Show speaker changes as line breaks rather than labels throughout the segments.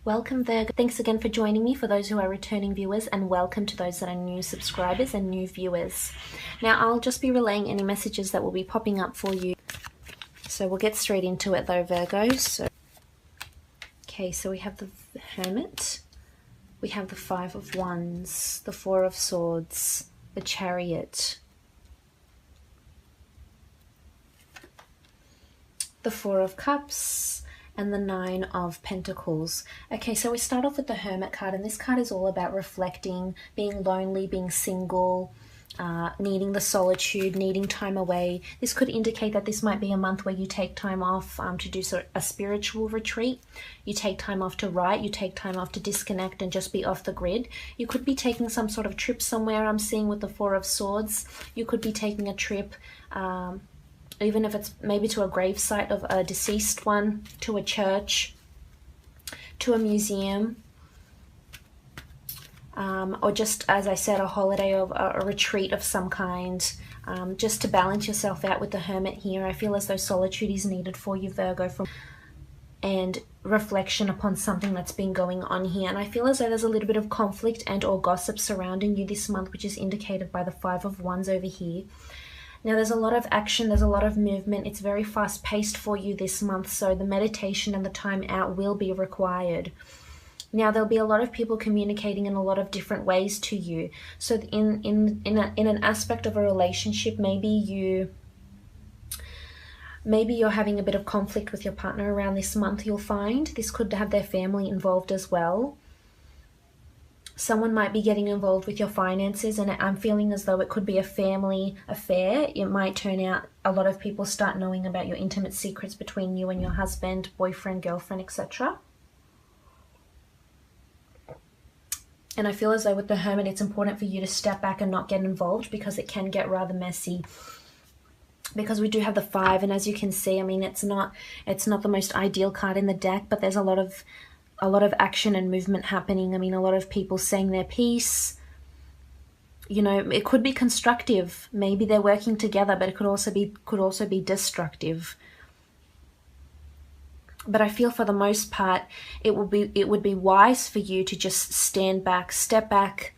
Welcome Virgo. Thanks again for joining me for those who are returning viewers, and welcome to those that are new subscribers and new viewers. Now I'll just be relaying any messages that will be popping up for you. So we'll get straight into it though, Virgo. Okay, so we have the Hermit, we have the Five of Wands, the Four of Swords, the Chariot, the Four of Cups, and the Nine of Pentacles. Okay, so we start off with the Hermit card, and this card is all about reflecting, being lonely, being single, needing the solitude, needing time away. This could indicate that this might be a month where you take time off to do a spiritual retreat. You take time off to write, you take time off to disconnect and just be off the grid. You could be taking some sort of trip somewhere, I'm seeing with the Four of Swords. You could be taking a trip, even if it's maybe to a gravesite of a deceased one, to a church, to a museum, or just, as I said, a holiday of a retreat of some kind, just to balance yourself out with the Hermit here. I feel as though solitude is needed for you, Virgo, and reflection upon something that's been going on here. And I feel as though there's a little bit of conflict and or gossip surrounding you this month, which is indicated by the Five of Wands over here. Now there's a lot of action, there's a lot of movement, it's very fast paced for you this month, so the meditation and the time out will be required. Now there'll be a lot of people communicating in a lot of different ways to you. So in an aspect of a relationship, maybe you're having a bit of conflict with your partner around this month, you'll find. This could have their family involved as well. Someone might be getting involved with your finances, and I'm feeling as though it could be a family affair. It might turn out a lot of people start knowing about your intimate secrets between you and your husband, boyfriend, girlfriend, etc. And I feel as though with the Hermit, it's important for you to step back and not get involved, because it can get rather messy. Because we do have the Five, and as you can see, I mean, it's not the most ideal card in the deck, but there's a lot of action and movement happening. I mean, a lot of people saying their piece. You know, it could be constructive. Maybe they're working together, but it could also be destructive. But I feel for the most part, it would be wise for you to just stand back, step back,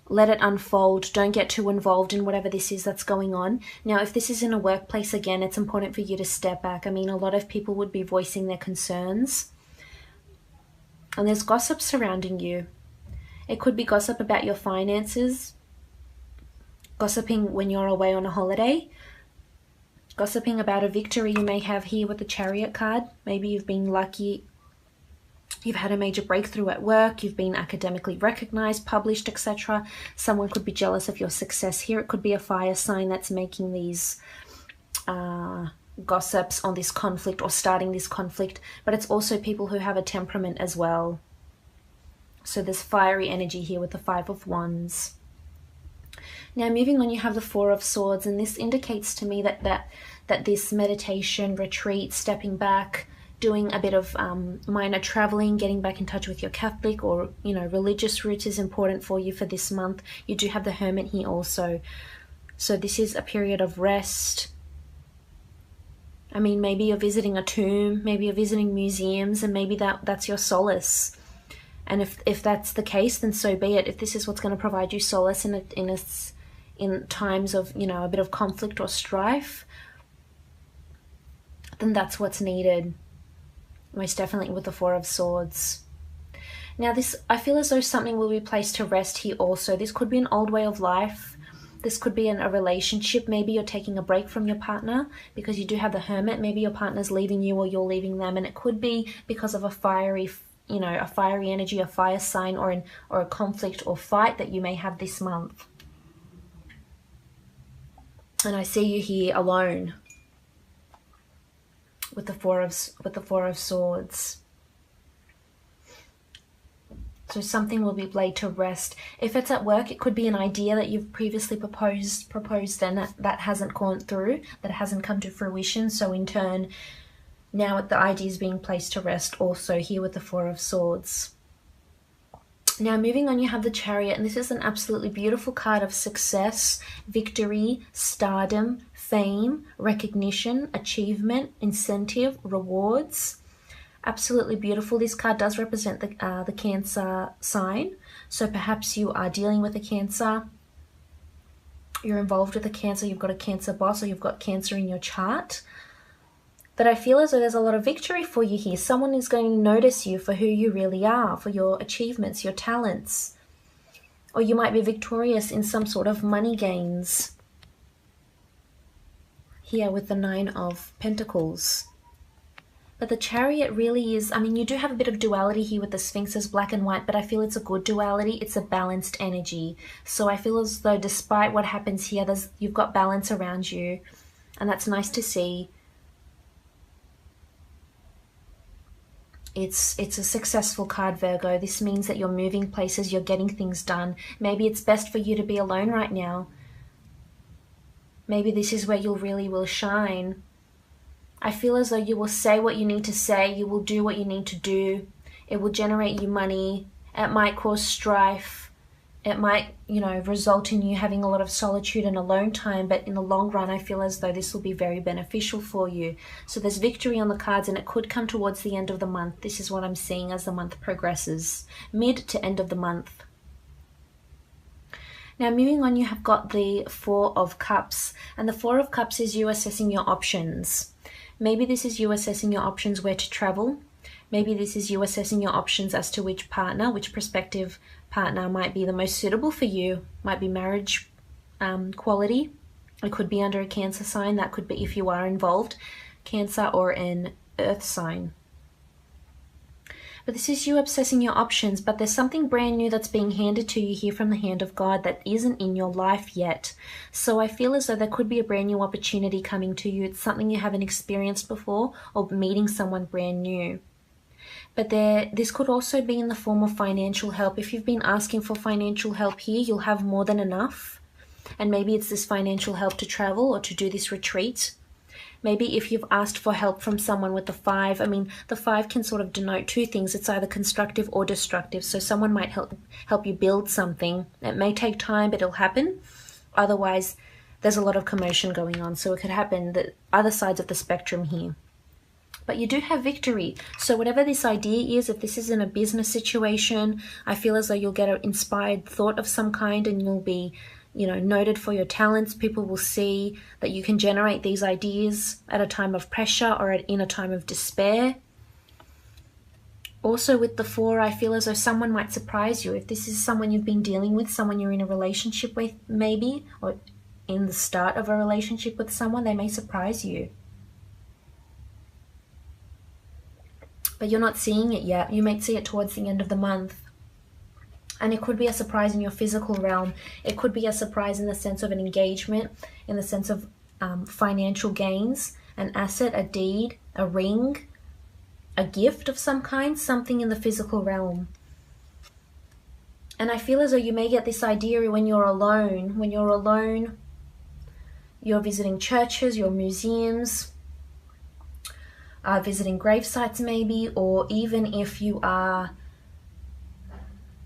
let it unfold. Don't get too involved in whatever this is that's going on. Now, if this is in a workplace, again, it's important for you to step back. I mean, a lot of people would be voicing their concerns. And there's gossip surrounding you. It could be gossip about your finances, gossiping when you're away on a holiday, gossiping about a victory you may have here with the Chariot card. Maybe you've been lucky, you've had a major breakthrough at work, you've been academically recognized, published, etc. Someone could be jealous of your success here. It could be a fire sign that's making these gossips on this conflict or starting this conflict, but it's also people who have a temperament as well. So there's fiery energy here with the Five of Wands. Now moving on, you have the Four of Swords, and this indicates to me that this meditation, retreat, stepping back, doing a bit of minor traveling, getting back in touch with your Catholic or religious roots is important for you for this month. You do have the Hermit here also, so this is a period of rest. I mean, maybe you're visiting a tomb, maybe you're visiting museums, and maybe that's your solace. And if that's the case, then so be it. If this is what's going to provide you solace in times of, a bit of conflict or strife, then that's what's needed. Most definitely with the Four of Swords. Now I feel as though something will be placed to rest here also. This could be an old way of life. This could be in a relationship. Maybe you're taking a break from your partner because you do have the Hermit. Maybe your partner's leaving you or you're leaving them, and it could be because of a fiery energy, a fire sign, or a conflict or fight that you may have this month. And I see you here alone with the Four of Swords. So something will be laid to rest. If it's at work, it could be an idea that you've previously proposed and that hasn't gone through, that hasn't come to fruition. So in turn, now the idea is being placed to rest also here with the Four of Swords. Now moving on, you have the Chariot, and this is an absolutely beautiful card of success, victory, stardom, fame, recognition, achievement, incentive, rewards. Absolutely beautiful. This card does represent the Cancer sign. So perhaps you are dealing with a Cancer. You're involved with a Cancer. You've got a Cancer boss, or you've got Cancer in your chart. But I feel as though there's a lot of victory for you here. Someone is going to notice you for who you really are, for your achievements, your talents. Or you might be victorious in some sort of money gains. Here with the Nine of Pentacles. But the Chariot really is, I mean, you do have a bit of duality here with the Sphinxes, black and white, but I feel it's a good duality. It's a balanced energy. So I feel as though despite what happens here, you've got balance around you. And that's nice to see. It's a successful card, Virgo. This means that you're moving places, you're getting things done. Maybe it's best for you to be alone right now. Maybe this is where you really will shine. I feel as though you will say what you need to say, you will do what you need to do. It will generate you money. It might cause strife. It might, you know, result in you having a lot of solitude and alone time, but in the long run, I feel as though this will be very beneficial for you. So there's victory on the cards, and it could come towards the end of the month. This is what I'm seeing as the month progresses, mid to end of the month. Now, moving on, you have got the Four of Cups, and the Four of Cups is you assessing your options. Maybe this is you assessing your options where to travel. Maybe this is you assessing your options as to which partner, which prospective partner might be the most suitable for you. Might be marriage quality. It could be under a Cancer sign. That could be if you are involved. Cancer or an Earth sign. But this is you obsessing your options, but there's something brand new that's being handed to you here from the hand of God that isn't in your life yet. So I feel as though there could be a brand new opportunity coming to you. It's something you haven't experienced before, or meeting someone brand new. But this could also be in the form of financial help. If you've been asking for financial help here, you'll have more than enough. And maybe it's this financial help to travel or to do this retreat. Maybe if you've asked for help from someone with the 5, I mean, the 5 can sort of denote two things. It's either constructive or destructive. So someone might help you build something. It may take time, but it'll happen. Otherwise, there's a lot of commotion going on. So it could happen the other sides of the spectrum here. But you do have victory. So whatever this idea is, if this is in a business situation, I feel as though you'll get an inspired thought of some kind, and you'll be, you know, noted for your talents. People will see that you can generate these ideas at a time of pressure or in a time of despair. Also with the 4, I feel as though someone might surprise you. If this is someone you've been dealing with, someone you're in a relationship with maybe, or in the start of a relationship with someone, they may surprise you. But you're not seeing it yet. You might see it towards the end of the month. And it could be a surprise in your physical realm. It could be a surprise in the sense of an engagement, in the sense of financial gains, an asset, a deed, a ring, a gift of some kind, something in the physical realm. And I feel as though you may get this idea when you're alone. When you're alone, you're visiting churches, your museums, visiting grave sites maybe, or even if you are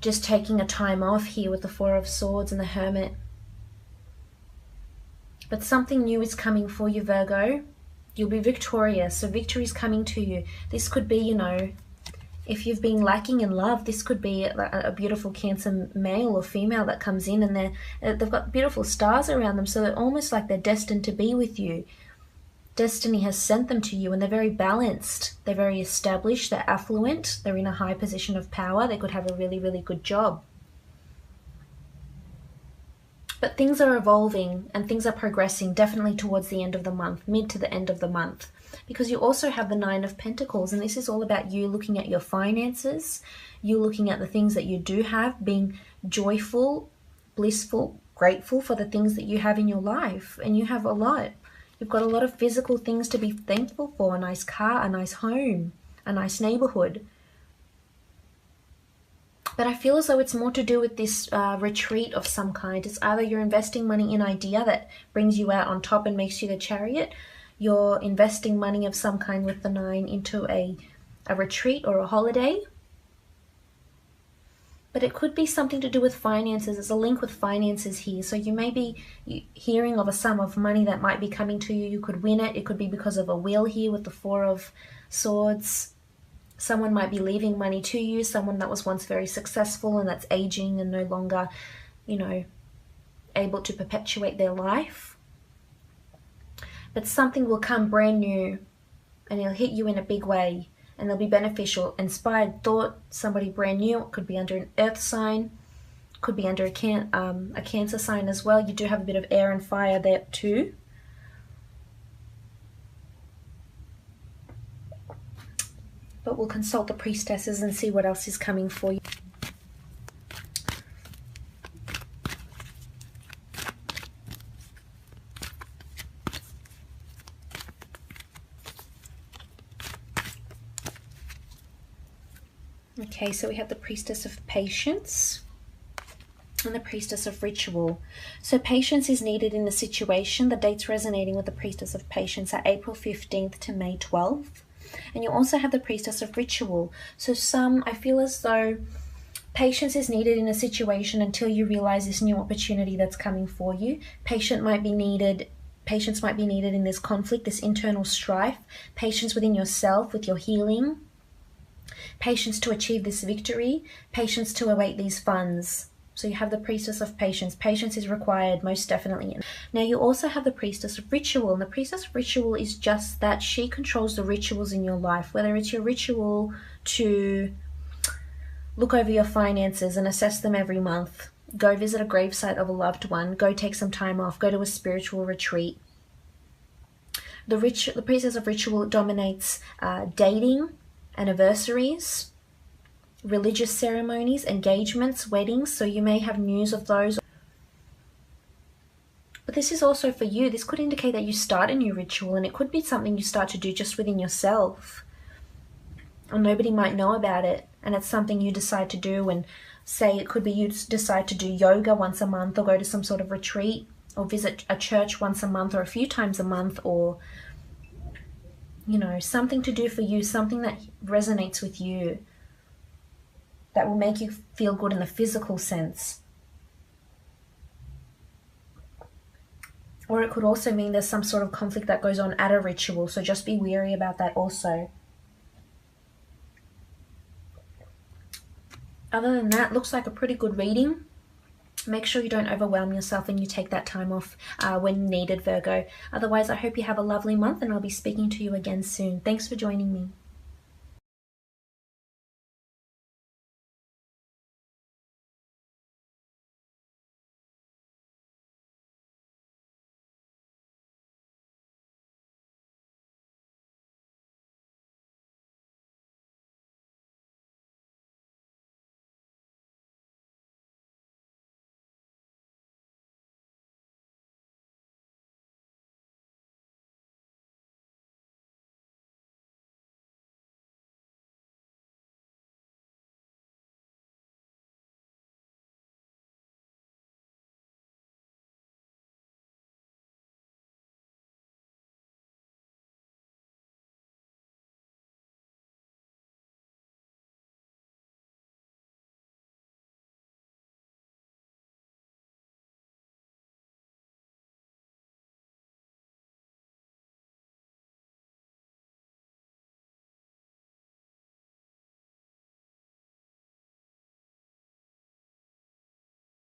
just taking a time off here with the 4 of Swords and the Hermit. But something new is coming for you, Virgo. You'll be victorious, so victory is coming to you. This could be, you know, if you've been lacking in love, this could be a beautiful Cancer male or female that comes in, and they've got beautiful stars around them, so they're almost like they're destined to be with you. Destiny has sent them to you, and they're very balanced. They're very established. They're affluent. They're in a high position of power. They could have a really, really good job. But things are evolving and things are progressing definitely towards the end of the month, mid to the end of the month. Because you also have the 9 of Pentacles, and this is all about you looking at your finances, you looking at the things that you do have, being joyful, blissful, grateful for the things that you have in your life. And you have a lot. You've got a lot of physical things to be thankful for, a nice car, a nice home, a nice neighborhood. But I feel as though it's more to do with this retreat of some kind. It's either you're investing money in an idea that brings you out on top and makes you the Chariot. You're investing money of some kind with the 9 into a retreat or a holiday. But it could be something to do with finances. There's a link with finances here. So you may be hearing of a sum of money that might be coming to you. You could win it. It could be because of a will here with the 4 of Swords. Someone might be leaving money to you, someone that was once very successful and that's aging and no longer, you know, able to perpetuate their life. But something will come brand new and it'll hit you in a big way and they'll be beneficial. Inspired thought, somebody brand new. It could be under an earth sign, could be under a Cancer sign as well. You do have a bit of air and fire there too. But we'll consult the priestesses and see what else is coming for you. Okay, so we have the Priestess of Patience and the Priestess of Ritual. So patience is needed in the situation. The dates resonating with the Priestess of Patience are April 15th to May 12th. And you also have the Priestess of Ritual. So I feel as though patience is needed in a situation until you realize this new opportunity that's coming for you. Patience might be needed in this conflict, this internal strife. Patience within yourself, with your healing. Patience to achieve this victory. Patience to await these funds. So you have the Priestess of Patience. Patience is required, most definitely. Now you also have the Priestess of Ritual. And the Priestess of Ritual is just that. She controls the rituals in your life. Whether it's your ritual to look over your finances and assess them every month. Go visit a gravesite of a loved one. Go take some time off. Go to a spiritual retreat. The Priestess of Ritual dominates dating, anniversaries, religious ceremonies, engagements, weddings, so you may have news of those. But this is also for you. This could indicate that you start a new ritual, and it could be something you start to do just within yourself. Or nobody might know about it, and it's something you decide to do. And say it could be you decide to do yoga once a month, or go to some sort of retreat, or visit a church once a month or a few times a month, or, you know, something to do for you, something that resonates with you, that will make you feel good in the physical sense. Or it could also mean there's some sort of conflict that goes on at a ritual, so just be wary about that also. Other than that, looks like a pretty good reading. Make sure you don't overwhelm yourself and you take that time off when needed, Virgo. Otherwise, I hope you have a lovely month and I'll be speaking to you again soon. Thanks for joining me.